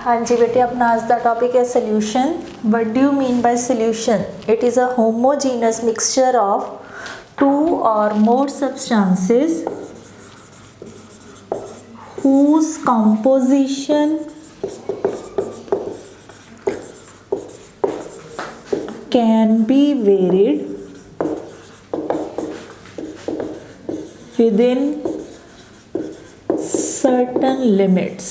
हाँ जी बेटे, अपना आज का टॉपिक है solution. What do you mean by solution? It is a homogeneous mixture of two और more substances whose composition can be varied within certain limits.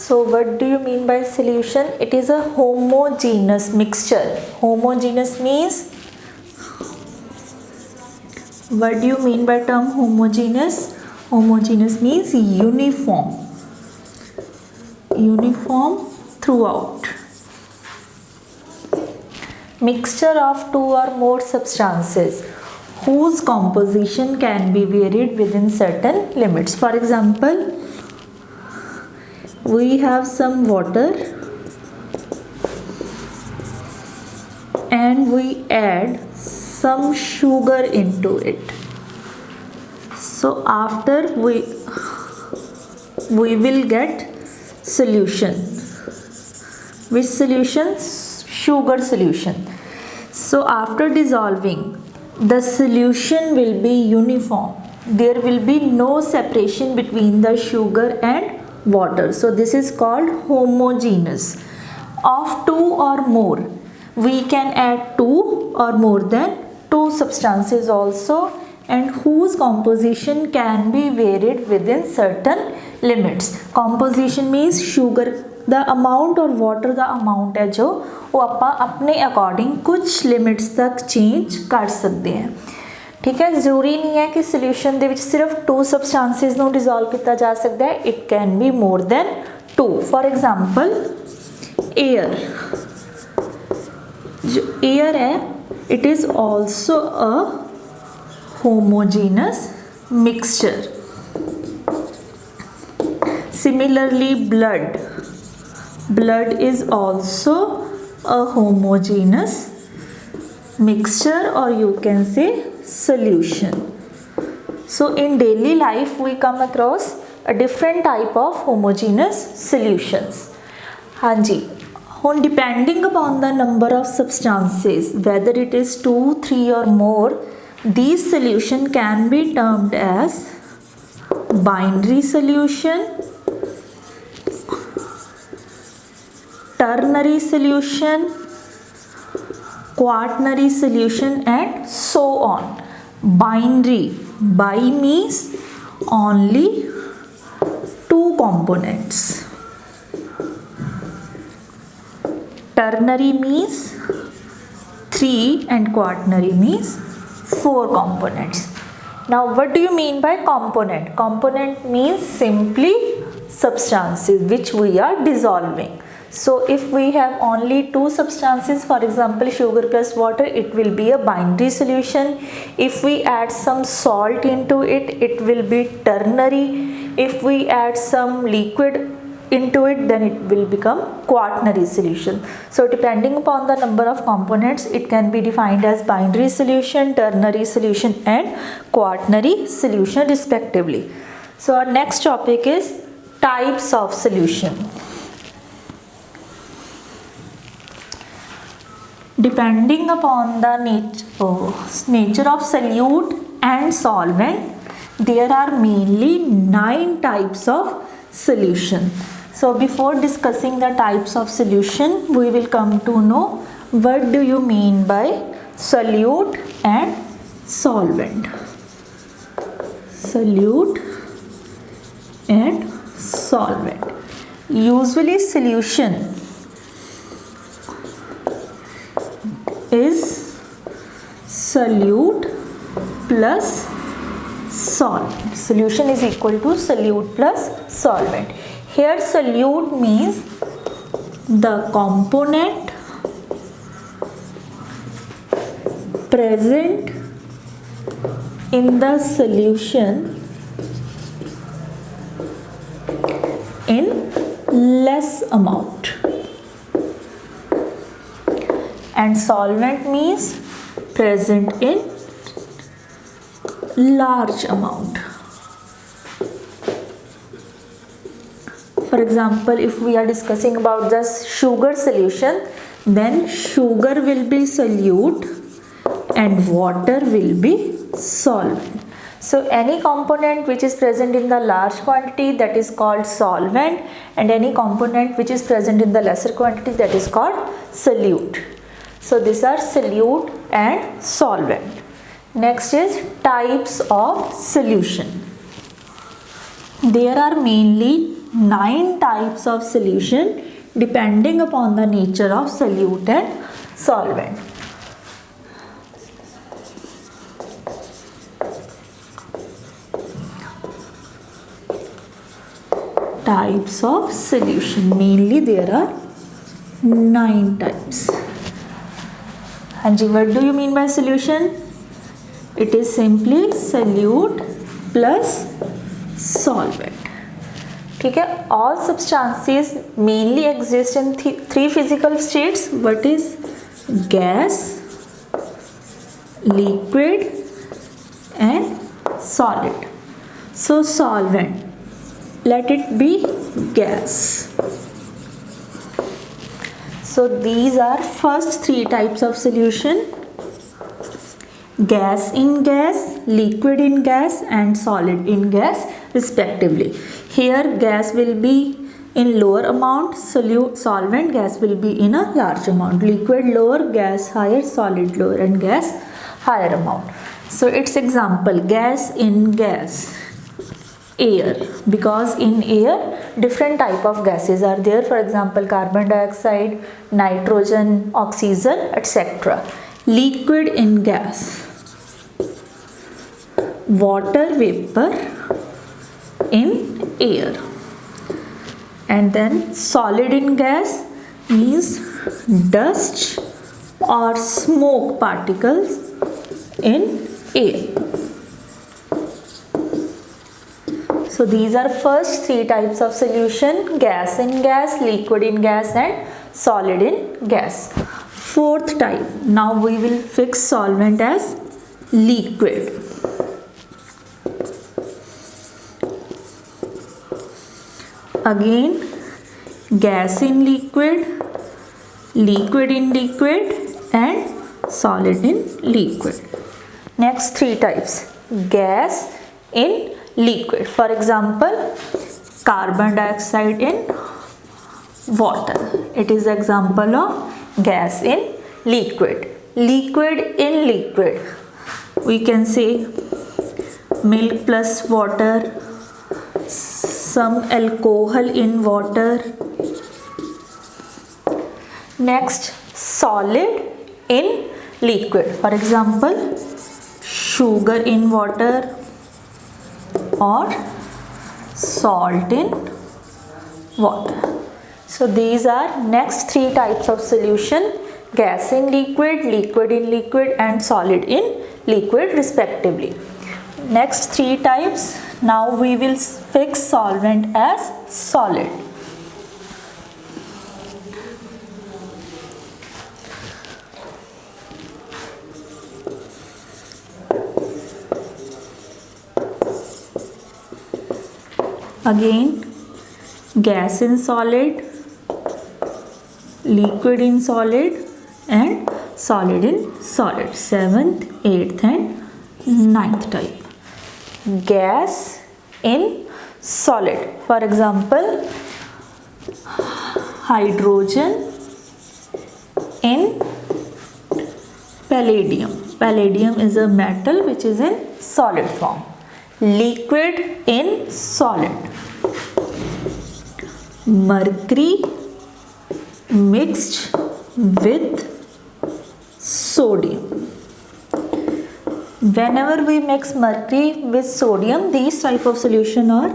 So what do you mean by solution? It is a homogeneous mixture. Homogeneous means, what do you mean by term homogeneous? Homogeneous means uniform throughout. Mixture of two or more substances whose composition can be varied within certain limits. For example, we have some water and we add some sugar into it. So after we will get solution. Which solution? Sugar solution. So after dissolving, the solution will be uniform. There will be no separation between the sugar and water. So this is called homogeneous. Of two or more, we can add two or more than two substances also, and whose composition can be varied within certain limits. Composition means sugar the amount और water the amount है जो वो अपने according कुछ limits तक change कर सकते हैं. ठीक है, ਜ਼ਰੂਰੀ नहीं है कि सोल्यूशन ਦੇ ਵਿੱਚ सिर्फ टू सबस्टांसिस ਨੂੰ डिजोल्व किया जा सकता है. It can be more than two. For example air. जो एयर है it is also a homogeneous mixture. Similarly, blood is also a homogeneous mixture, or you can say solution. So in daily life we come across a different type of homogeneous solutions. हाँ जी, ਹੁਣ depending upon the number of substances, whether it is 2, 3 or more, these solution can be termed as binary solution, ternary solution, quaternary solution, and so on. Binary, bi means only two components. Ternary means 3 and quaternary means 4 components. Now what do you mean by component? Component means simply substances which we are dissolving. So if we have only two substances, for example sugar plus water, it will be a binary solution. If we add some salt into it, it will be ternary. If we add some liquid into it, then it will become quaternary solution. So depending upon the number of components, it can be defined as binary solution, ternary solution, and quaternary solution respectively. So our next topic is types of solution. Depending upon the nature of solute and solvent, there are mainly 9 types of solution. So before discussing the types of solution, we will come to know what do you mean by solute and solvent. Solute and solvent. Usually solution is solute plus solvent. Solution is equal to solute plus solvent. Here solute means the component present in the solution in less amount, and solvent means present in large amount. For example, if we are discussing about the sugar solution, then sugar will be solute and water will be solvent. So any component which is present in the large quantity, that is called solvent, and any component which is present in the lesser quantity, that is called solute. So these are solute and solvent. Next is types of solution. There are mainly 9 types of solution depending upon the nature of solute and solvent. Types of solution, mainly there are 9 types. Hanji, what do you mean by solution? It is simply solute plus solvent. ठीक है, all substances mainly exist in 3 physical states. What is gas, liquid and solid. So solvent, let it be gas. So these are first 3 types of solution: gas in gas, liquid in gas and solid in gas respectively. Here gas will be in lower amount, solvent gas will be in a large amount. Liquid lower, gas higher, solid lower and gas higher amount. So its example: gas in gas, air, because in air different type of gases are there. For example, carbon dioxide, nitrogen, oxygen, etc. Liquid in gas, water vapor in air. And then solid in gas means dust or smoke particles in air. So these are first 3 types of solution: gas in gas, liquid in gas and solid in gas. Fourth type, now we will fix solvent as liquid. Again, gas in liquid, liquid in liquid and solid in liquid. Next 3 types: gas in liquid. For example, carbon dioxide in water. It is example of gas in liquid. Liquid in liquid, we can say milk plus water, some alcohol in water. Next, solid in liquid. For example, sugar in water or salt in water. So these are next 3 types of solution: gas in liquid, liquid in liquid and solid in liquid respectively. Next 3 types. Now we will fix solvent as solid. Again, gas in solid, liquid in solid and solid in solid. 7th, 8th and 9th type. Gas in solid. For example, hydrogen in palladium. Palladium is a metal which is in solid form. Liquid in solid. Mercury mixed with sodium. Whenever we mix mercury with sodium, these type of solution are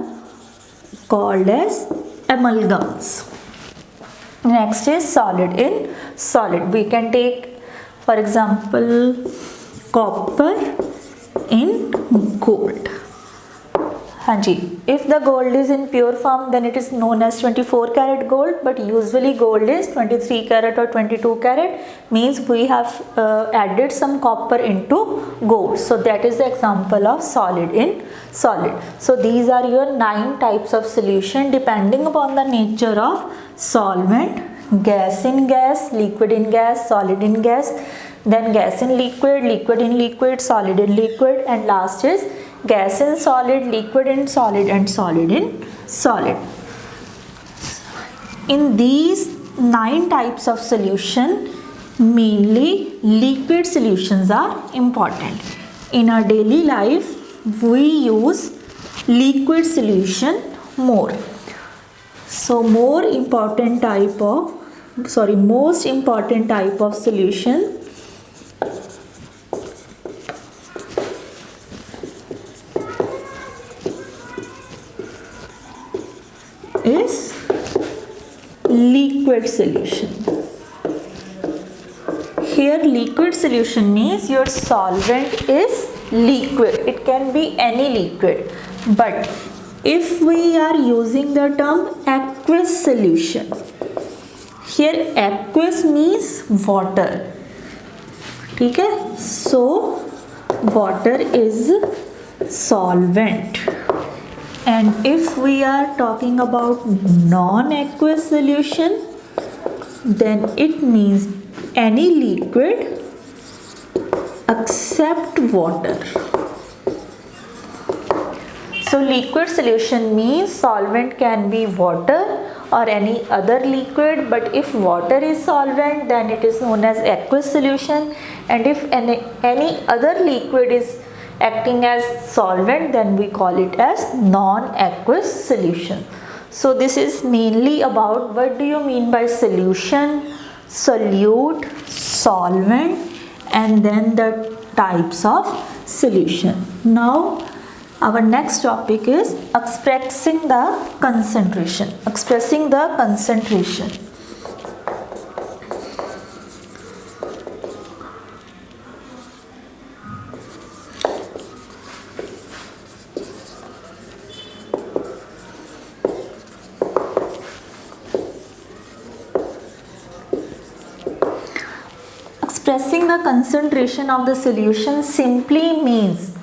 called as amalgams. Next is solid in solid. We can take, for example, copper in gold. हाँ जी, if the gold is in pure form then it is known as 24 karat gold, but usually gold is 23 karat or 22 karat, means we have added some copper into gold. So that is the example of solid in solid. So these are your 9 types of solution depending upon the nature of solvent. Gas in gas, liquid in gas, solid in gas, then gas in liquid, liquid in liquid, solid in liquid, and last is gas in solid, liquid in solid, and solid in solid. In these 9 types of solution, mainly liquid solutions are important. In our daily life, we use liquid solution more. So most important type of solution is liquid solution. Here liquid solution means your solvent is liquid. It can be any liquid, but if we are using the term aqueous solution, here aqueous means water. ठीक है, so water is solvent. And if we are talking about non-aqueous solution, then it means any liquid except water. So liquid solution means solvent can be water or any other liquid, but if water is solvent then it is known as aqueous solution, and if any other liquid is acting as solvent then we call it as non-aqueous solution. So this is mainly about what do you mean by solution, solute, solvent, and then the types of solution. Now our next topic is expressing the concentration. Expressing the concentration. Expressing the concentration of the solution simply means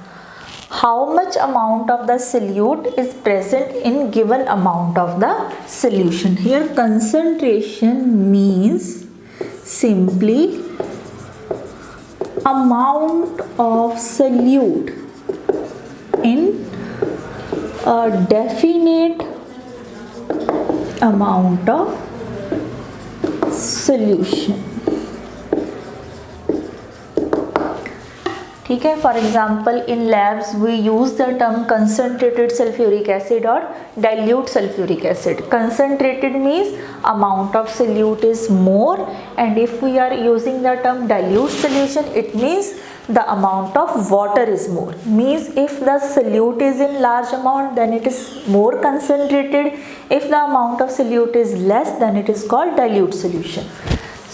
how much amount of the solute is present in given amount of the solution. Here concentration means simply amount of solute in a definite amount of solution. ठीक है, for example in labs we use the term concentrated sulphuric acid और dilute sulphuric acid. Concentrated means amount of solute is more, and if we are using the term dilute solution it means the amount of water is more. Means if the solute is in large amount then it is more concentrated, if the amount of solute is less then it is called dilute solution.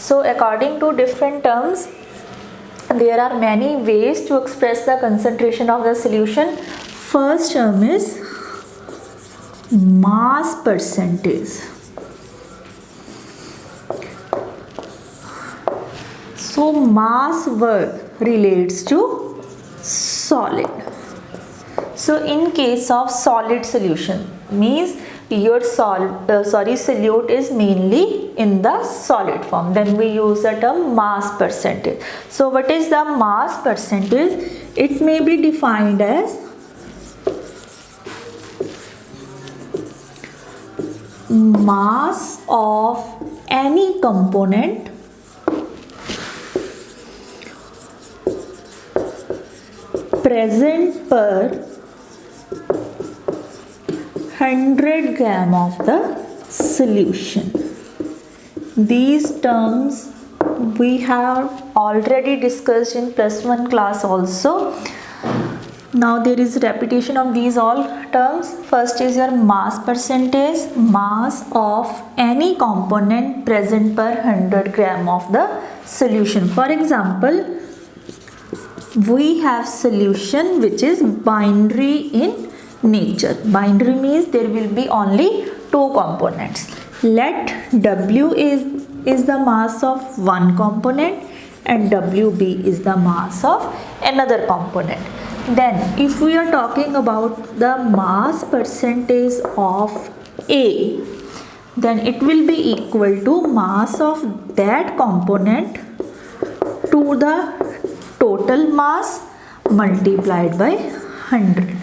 So according to different terms there are many ways to express the concentration of the solution. First term is mass percentage. So mass word relates to solid. So in case of solid solution means your solute is mainly in the solid form, then we use the term mass percentage. So what is the mass percentage? It may be defined as mass of any component present per 100 gram of the solution. These terms we have already discussed in +1 class also. Now there is repetition of these all terms. First is your mass percentage, mass of any component present per 100 gram of the solution. For example, we have solution which is binary in nature. Binary means there will be only two components. Let W is the mass of one component and WB is the mass of another component. Then if we are talking about the mass percentage of A, then it will be equal to mass of that component to the total mass multiplied by 100.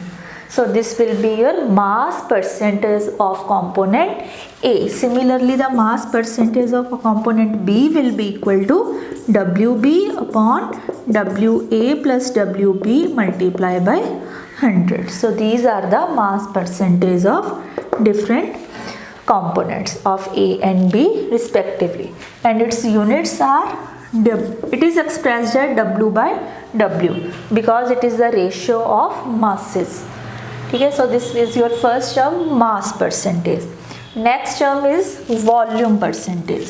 So this will be your mass percentage of component A. Similarly, the mass percentage of a component B will be equal to WB upon WA plus WB multiplied by 100. So these are the mass percentage of different components of A and B respectively, and its units are it is expressed as W by W because it is the ratio of masses. Okay, so this is your first term, mass percentage. Next term is volume percentage.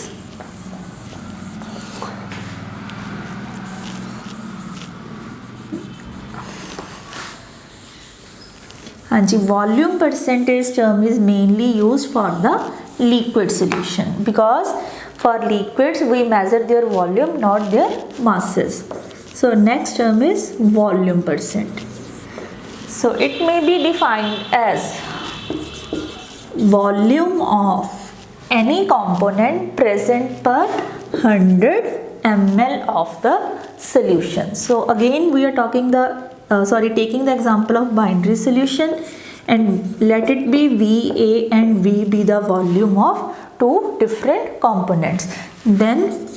Volume percentage term is mainly used for the liquid solution, because for liquids we measure their volume, not their masses. So next term is volume percent. So it may be defined as volume of any component present per 100 ml of the solution. So again we are talking taking the example of binary solution, and let it be VA and VB the volume of two different components. Then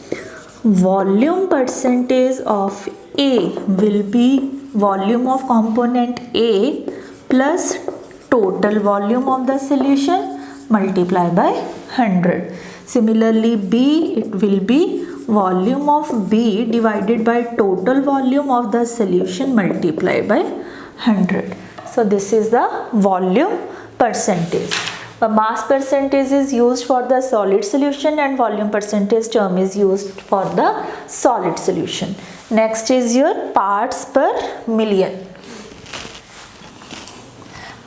volume percentage of A will be volume of component A plus total volume of the solution multiplied by 100. Similarly, B, it will be volume of B divided by total volume of the solution multiplied by 100. So this is the volume percentage. The mass percentage is used for the solid solution and volume percentage term is used for the solid solution. Next is your parts per million.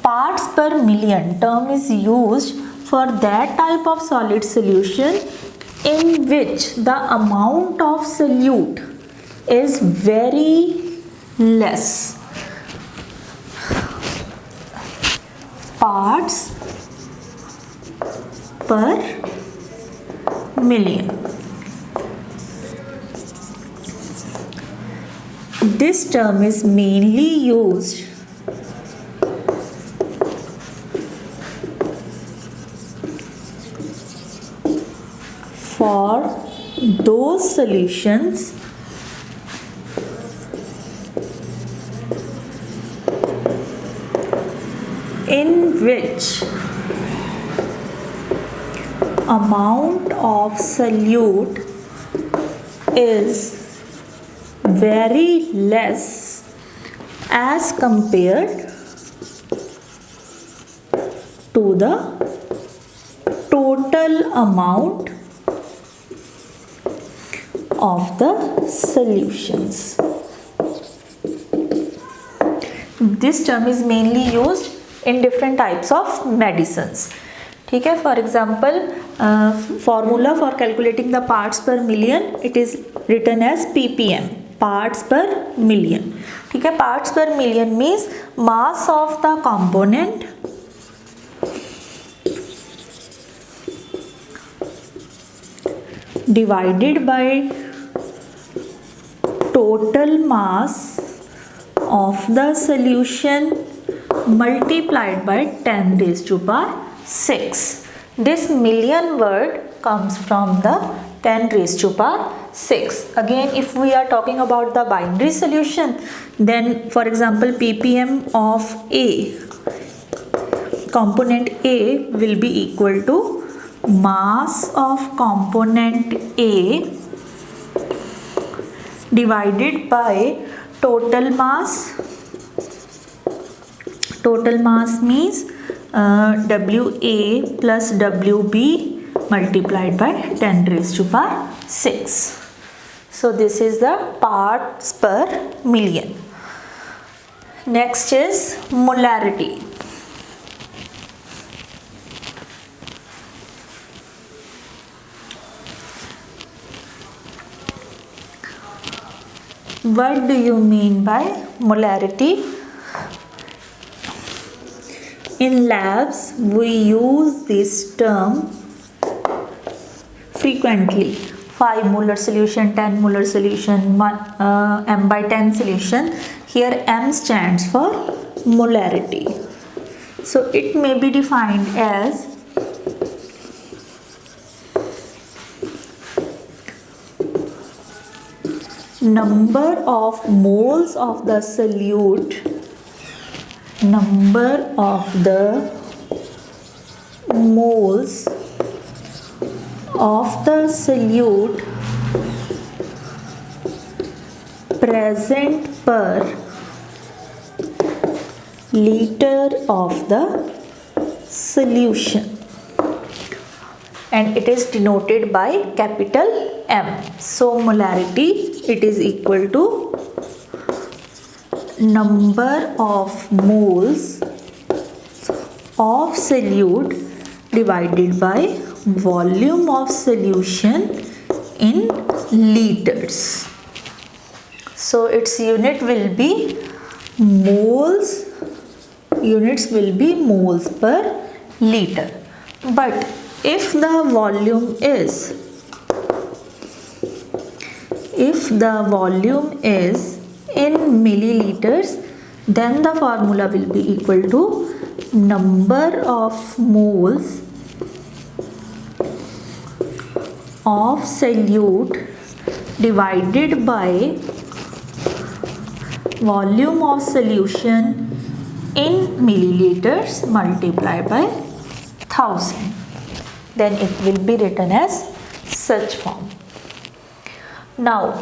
Parts per million term is used for that type of solid solution in which the amount of solute is very less. Parts per million. This term is mainly used for those solutions in which amount of solute is very less as compared to the total amount of the solutions. This term is mainly used in different types of medicines. ठीक है, for example, formula for calculating the parts per million, it is written as ppm, parts per million. ठीक है, parts per million means mass of the component divided by total mass of the solution multiplied by 10 raised to power 6. This million word comes from the 10 raised to power 6. Again, if we are talking about the binary solution, then for example ppm of A, component A will be equal to mass of component A divided by total mass. Total mass means WA plus WB multiplied by 10 raised to power 6. So this is the parts per million. Next is molarity. What do you mean by molarity? In labs, we use this term frequently. 5 molar solution, 10 molar solution, m by 10 solution. Here m stands for molarity. So it may be defined as number of moles of the solute, number of the moles of the solute present per liter of the solution, and it is denoted by capital M. So molarity, it is equal to number of moles of solute divided by volume of solution in liters. So its unit will be moles, units will be moles per liter. But if the volume is in milliliters, then the formula will be equal to number of moles of solute divided by volume of solution in milliliters multiplied by 1000. Then it will be written as such form. Now,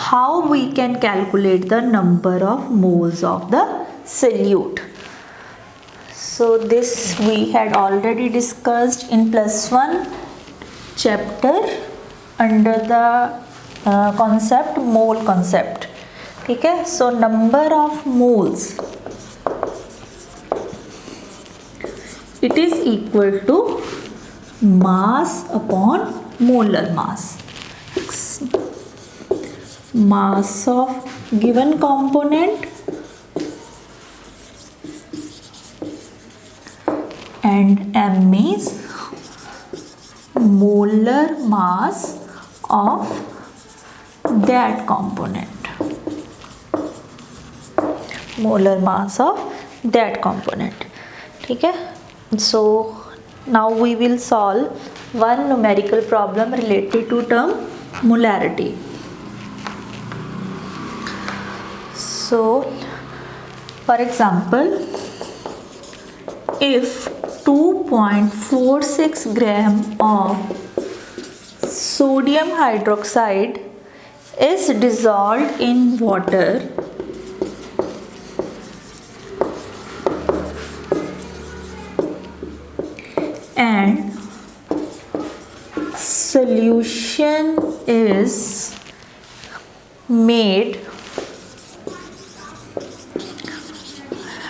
how we can calculate the number of moles of the solute? So this we had already discussed in +1 chapter under the concept mole concept. Okay, so number of moles, it is equal to mass upon molar mass. Mass of given component and M is molar mass of that component. Molar mass of that component. Okay? So now we will solve one numerical problem related to term molarity. So for example, if 2.46 gram of sodium hydroxide is dissolved in water, and solution is made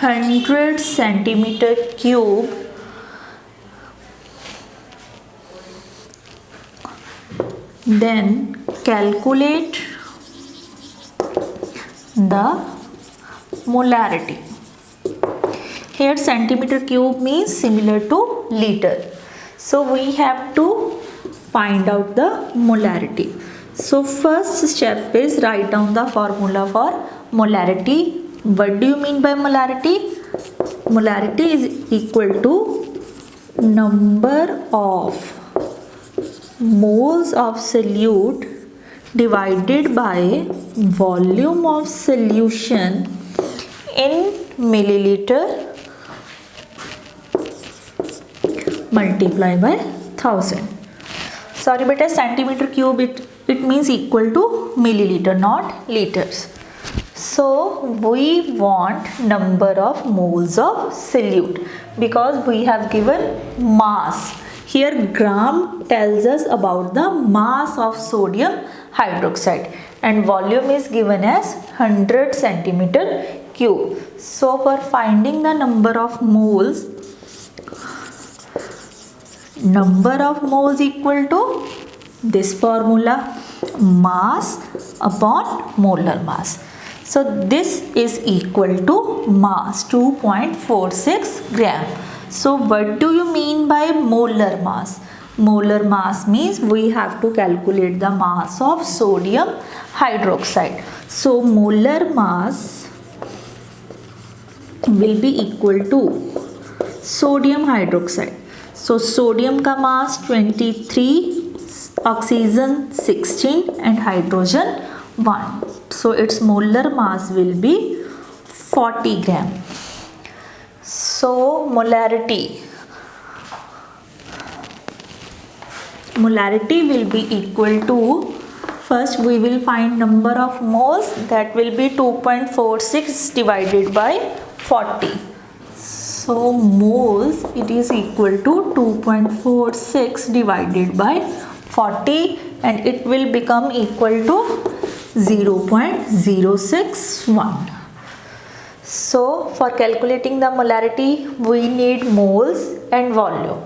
100 centimeter cube, then calculate the molarity. Here centimeter cube means similar to liter. So we have to find out the molarity. So first step is write down the formula for molarity. What do you mean by molarity? Molarity is equal to number of moles of solute divided by volume of solution in milliliter multiplied by 1000. Sorry beta, centimeter cube it means equal to milliliter, not liters. So we want number of moles of solute because we have given mass. Here gram tells us about the mass of sodium hydroxide and volume is given as 100 centimeter cube. So for finding the number of moles equal to this formula, mass upon molar mass. So this is equal to mass 2.46 gram. So what do you mean by molar mass? Molar mass means we have to calculate the mass of sodium hydroxide. So molar mass will be equal to sodium hydroxide. So sodium का mass 23, oxygen 16 and hydrogen 1. So its molar mass will be 40 gram. So molarity will be equal to, first we will find number of moles, that will be 2.46 divided by 40. So moles, it is equal to 2.46 divided by 40 and it will become equal to 0.061. So for calculating the molarity we need moles and volume.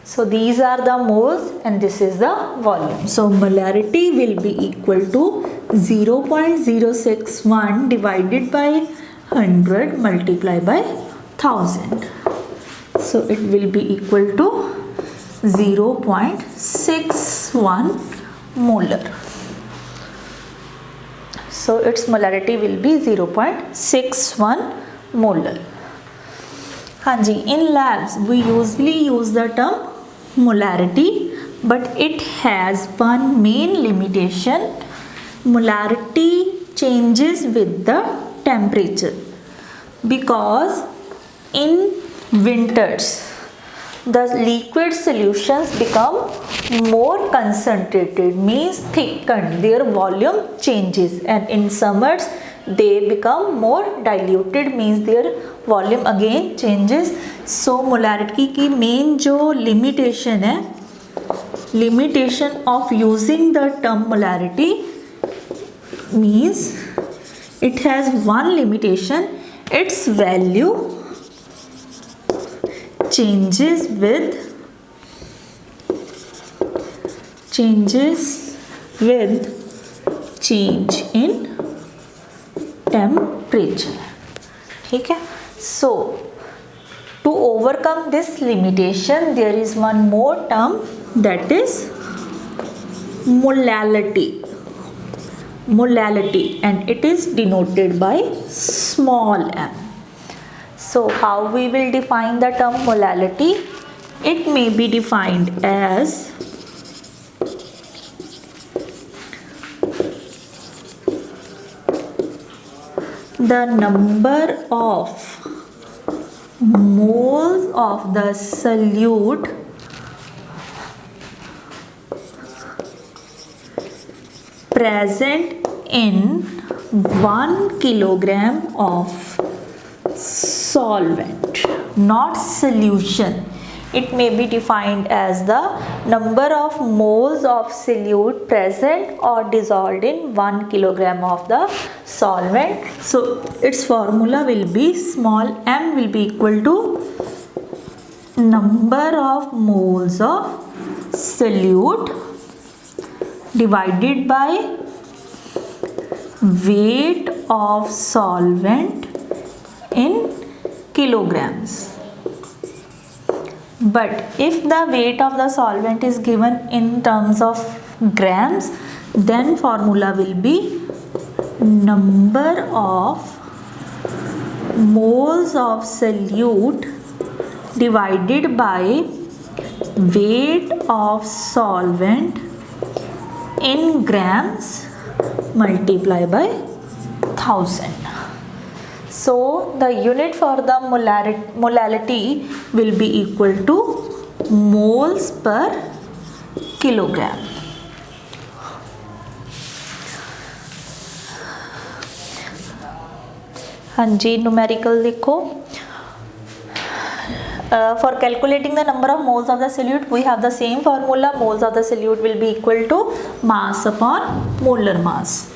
So these are the moles and this is the volume. So molarity will be equal to 0.061 divided by 100 multiplied by 1000. So it will be equal to 0.61 molar. So its molarity will be 0.61 molar. Hanji, in labs we usually use the term molarity, but it has one main limitation. Molarity changes with the temperature, because in winters the liquid solutions become more concentrated, means thickened, their volume changes, and in summers they become more diluted, means their volume again changes. So molarity की main जो limitation है, limitation of using the term molarity means it has one limitation, its value changes with change in temperature. ठीक है. So to overcome this limitation there is one more term, that is molality, and it is denoted by small m. So how we will define the term molality? It may be defined as the number of moles of the solute present in 1 kilogram of solvent, not solution. It may be defined as the number of moles of solute present or dissolved in 1 kilogram of the solvent. So its formula will be small m will be equal to number of moles of solute divided by weight of solvent in kilograms. But if the weight of the solvent is given in terms of grams, then formula will be number of moles of solute divided by weight of solvent in grams multiplied by 1000. So the unit for the molality will be equal to moles per kilogram. हाँ जी, numerical लिखो. For calculating the number of moles of the solute, we have the same formula. Moles of the solute will be equal to mass upon molar mass.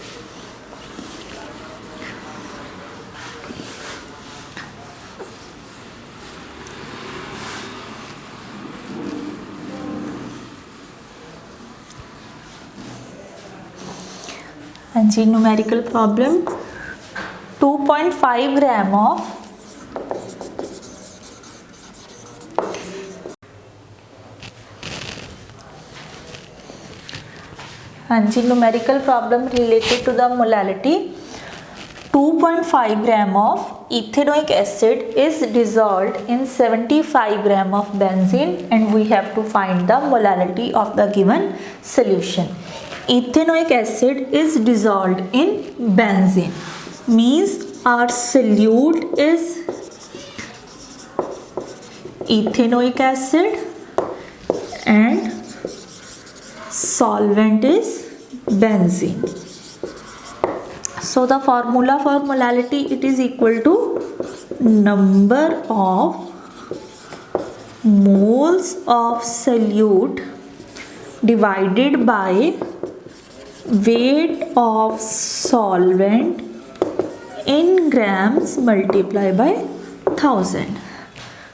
And see numerical problem. 2.5 gram of numerical problem related to the molality. 2.5 gram of ethanoic acid is dissolved in 75 gram of benzene, and we have to find the molality of the given solution. Ethanoic acid is dissolved in benzene, means our solute is ethanoic acid and solvent is benzene. So the formula for molality, it is equal to number of moles of solute divided by weight of solvent in grams multiplied by 1000.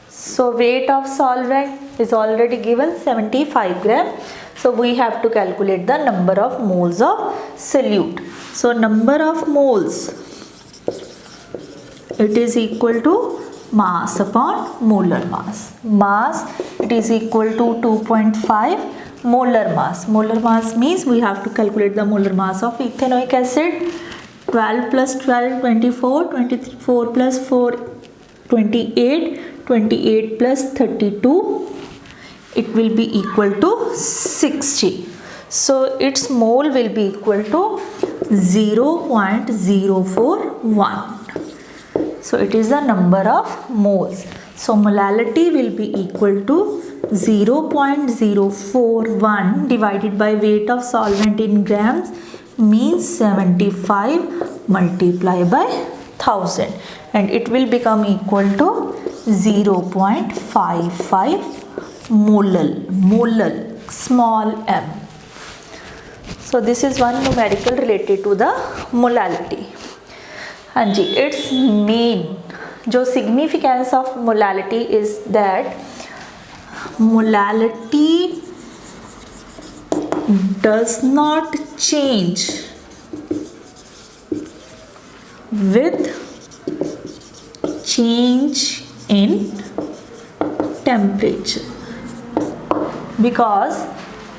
So weight of solvent is already given 75 gram. So we have to calculate the number of moles of solute. So number of moles, it is equal to mass upon molar mass. Mass, it is equal to 2.5 molar mass. Molar mass means we have to calculate the molar mass of ethanoic acid. 12 plus 12, 24, 24 plus 4, 28, 28 plus 32, it will be equal to 60. So its mole will be equal to 0.041. So it is the number of moles. So molality will be equal to 0.041 divided by weight of solvent in grams, means 75 multiplied by 1000, and it will become equal to 0.55 molal, small m. So this is one numerical related to the molality. हाँ जी, its main जो significance of molality is that molality does not change with change in temperature, because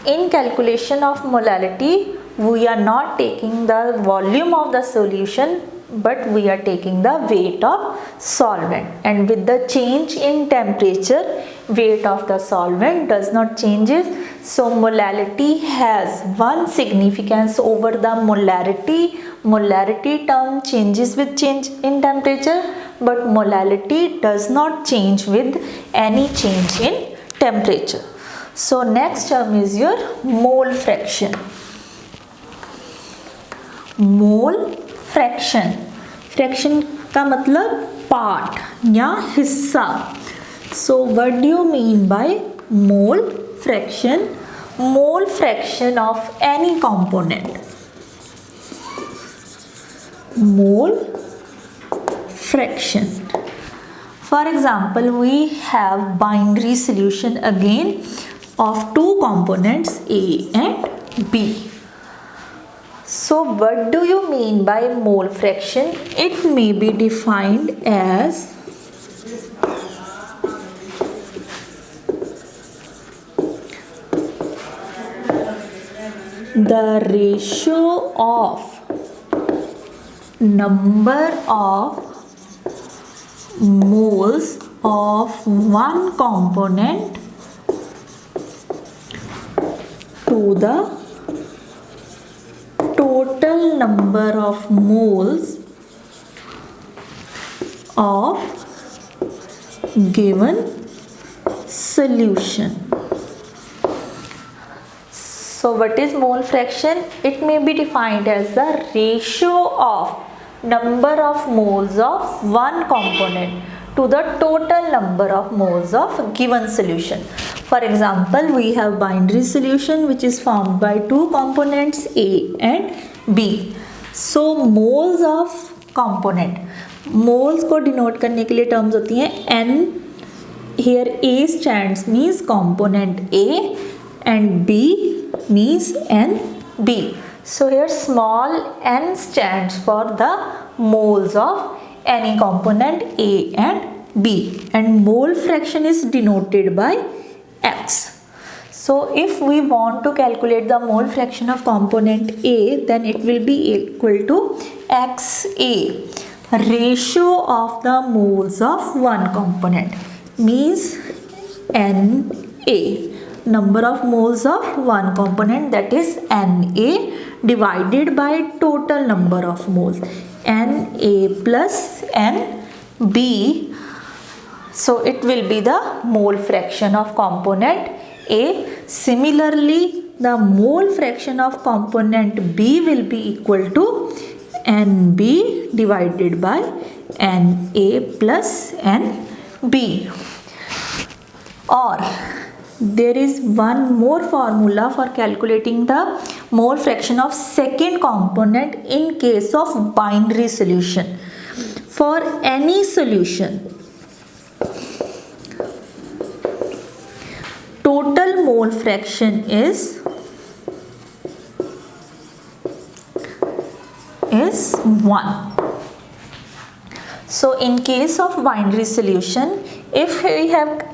in calculation of molality we are not taking the volume of the solution, but we are taking the weight of solvent, and with the change in temperature weight of the solvent does not changes. So molality has one significance over the molarity. Molarity term changes with change in temperature, but molality does not change with any change in temperature. So next term is your mole fraction. Mole fraction, fraction का मतलब part या हिस्सा. So what do you mean by mole fraction? Mole fraction of any component. Mole fraction. For example, we have binary solution again of two components A and B. So what do you mean by mole fraction? It may be defined as the ratio of number of moles of one component to the total number of moles of given solution. So what is mole fraction? It may be defined as the ratio of number of moles of one component to the total number of moles of given solution. For example, we have binary solution which is formed by two components A and B. So moles of component, moles को denote करने के लिए terms होती हैं N. Here A stands means component A and B means NB. So here small n stands for the moles of any component A and B, and mole fraction is denoted by X. So if we want to calculate the mole fraction of component A, then it will be equal to XA, ratio of the moles of one component, means Na, number of moles of one component, that is Na divided by total number of moles, Na plus Nb. So it will be the mole fraction of component A. Similarly, the mole fraction of component B will be equal to Nb divided by Na plus Nb. Or there is one more formula for calculating the mole fraction of second component in case of binary solution. For any solution, total mole fraction is 1. So in case of binary solution, if we have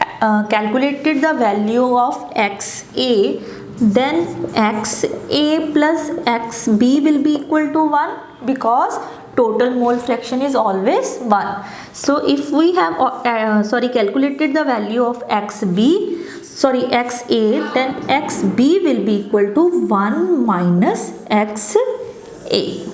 calculated the value of XA, then XA plus XB will be equal to 1, because total mole fraction is always 1. So if we have calculated the value of XA, then XB will be equal to 1 minus XA.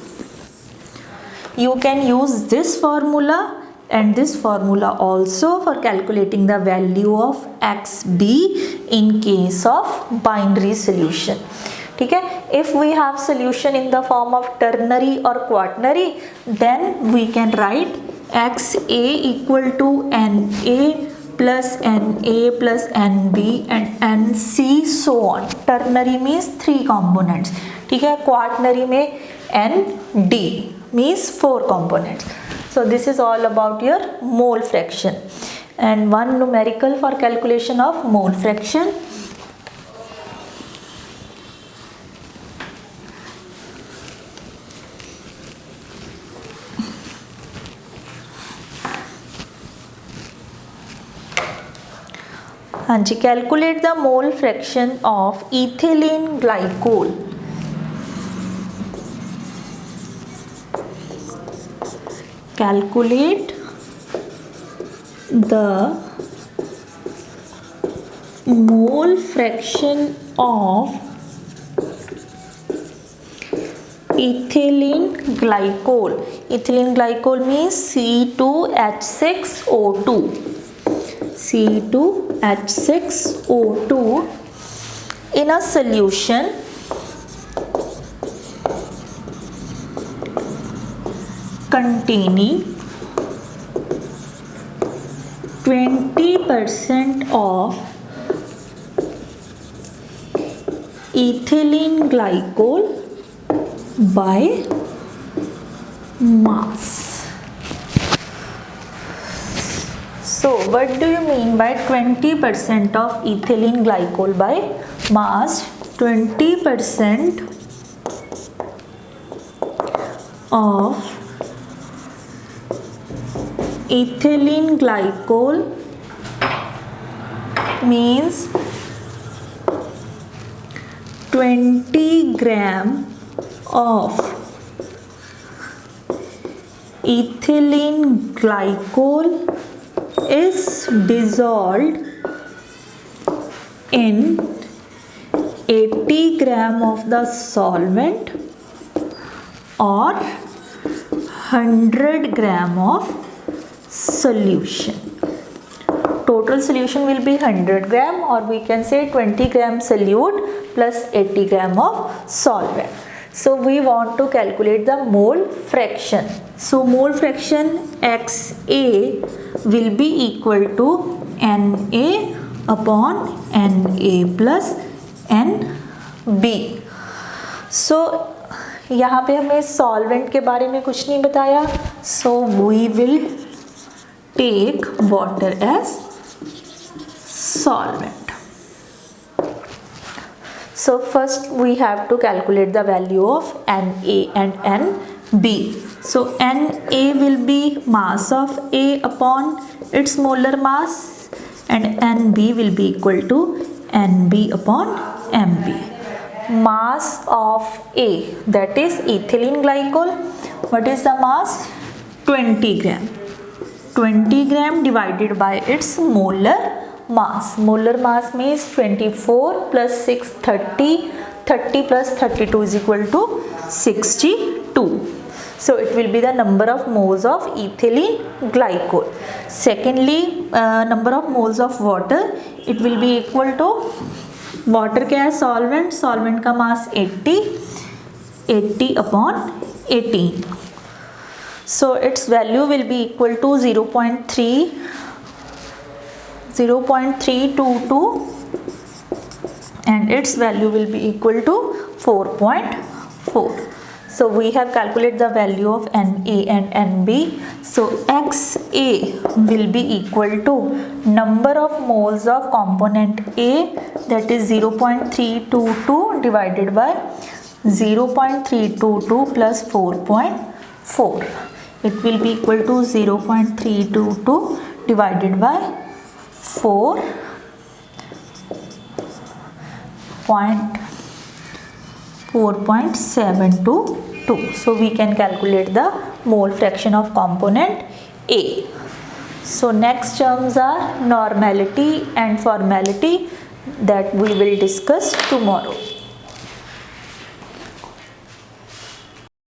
You can use this formula and this formula also for calculating the value of XB in case of binary solution. Okay? If we have solution in the form of ternary or quaternary, then we can write XA equal to NA plus NA plus NB and NC, so on. Ternary means 3 components. Okay? Quaternary में ND means 4 components. So this is all about your mole fraction. And one numerical for calculation of mole fraction. Calculate the mole fraction of ethylene glycol. Calculate the mole fraction of ethylene glycol. Ethylene glycol means C2H6O2. C2H6O2 in a solution containing 20% of ethylene glycol by mass. So what do you mean by 20% of ethylene glycol by mass? 20% of ethylene glycol means 20 gram of ethylene glycol is dissolved in 80 gram of the solvent or 100 gram of solution. Total solution will be 100 gram, or we can say 20 gram solute plus 80 gram of solvent. So we want to calculate the mole fraction. So mole fraction XA will be equal to Na upon Na plus Nb. So यहाँ पे हमें solvent के बारे में कुछ नहीं बताया. So we will take water as solvent. So first we have to calculate the value of Na and B. So Na will be mass of A upon its molar mass, and Nb will be equal to Nb upon Mb. Mass of A, that is ethylene glycol. What is the mass? 20 gram. 20 gram divided by its molar mass. Molar mass means 24 plus 6, 30. 30 plus 32 is equal to 62. So it will be the number of moles of ethylene glycol. Secondly, number of moles of water, it will be equal to, water क्या है? Solvent. Solvent का mass 80 upon 18. So its value will be equal to 0.322, and its value will be equal to 4.4. So we have calculated the value of Na and Nb. So Xa will be equal to number of moles of component A, that is 0.322 divided by 0.322 plus 4.4. It will be equal to 0.322 divided by 4.722. So we can calculate the mole fraction of component A. So next terms are normality and formality, that we will discuss tomorrow.